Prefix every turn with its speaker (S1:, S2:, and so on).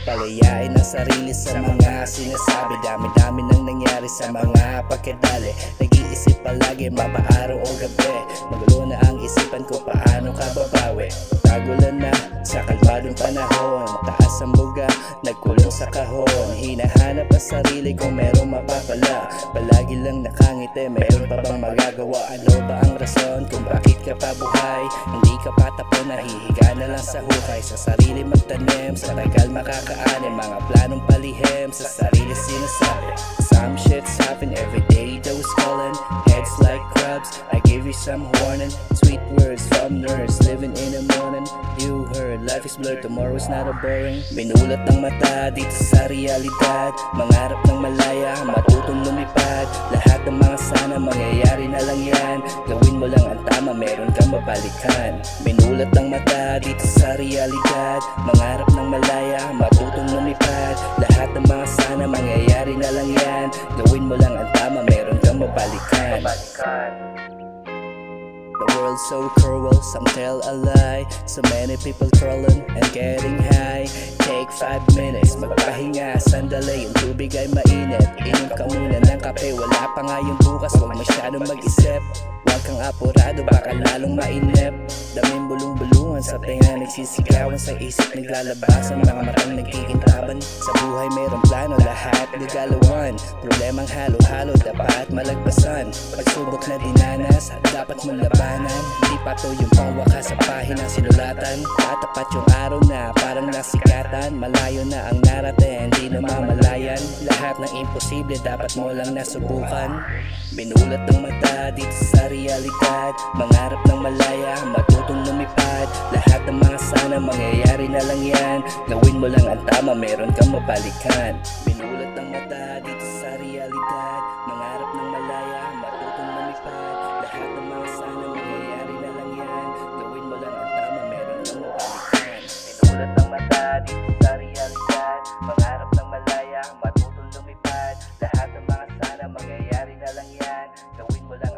S1: Palayain ang sarili sa mga sinasabi. Dami-dami nang nangyari sa mga pagkadali. Nag-iisip palagi mapaaraw o gabi. Magulo na ang isipan ko, paano ka babawi? Tagulan na sa kalmadong panahon. Taas ang buga, nagkulong sa kahon. Hinahanap ang sarili kung merong mapapala. Palagi lang nakangiti, meron pa bang magagawa? Ano ba ang rason kung bakit ka pa buhay? Hindi ka pa tapon, nahihiga na lang sa hukay. Sa sarili magtanim, sa tagal makakaanin. Mga planong palihim, sa sarili sinasabi. Some shit's happen every day, those calling heads like crabs. I give you some warning, sweet words from nurse. Living in the morning, you heard life is blurred, tomorrow's not a boring. Binulat ang mata dito sa realidad. Mangarap ng malaya, matutong lumipad. Lahat ng mga sana, mangyayari na lang yan. Gawin mo lang ang tama, meron kang mabalikan. Binulat ang mata dito sa realidad. Mangarap ng malaya, matutong lumipad. Lahat ng mga sana, mangyayari na lang yan. Gawin mo lang ang tama, meron kang mabalikan. The world's so cruel, some tell a lie. So many people crawling and getting high. Take 5 minutes, magpahinga, sandali. Yung tubig ay mainit, inom ka muna ng kape. Wala pa nga yung bukas, huwag masyadong mag-isip. Huwag kang apurado, baka lalong mainip. Daming bulong-bulungan sa tenga, nagsisigawan sa isip, naglalabasan. Mga matang nagkikintaban. Sa buhay mayroong plano, lahat nagalawan. Problemang halo-halo, dapat malagpasan. Pagsubok na dinanas, dapat mong labanan. Di pa to yung pangwakas sa pahinang sinulatan. Tatapat yung araw na parang nasikatan. Malayo na ang narating, di na mamalayan. Lahat ng imposible, dapat mo lang nasubukan. Binulat ang mata dito sa realidad. Mangarap ng malaya, matutong lumipad. Lahat ng mga sana, mangyayari na lang yan. Gawin mo lang ang tama, meron kang mabalikan. Binulat ang mata dito sa realidad. Mangarap ng malaya, matutong lumipad. Lahat ng mga sana, mangyayari na lang yan. Gawin mo lang ang tama, meron kang mabalikan. Binulat ang mata dito sa realidad. Mangarap ng malaya, matutong lumipad. Lahat ng mga sana, mangyayari na lang yan. Gawin mo lang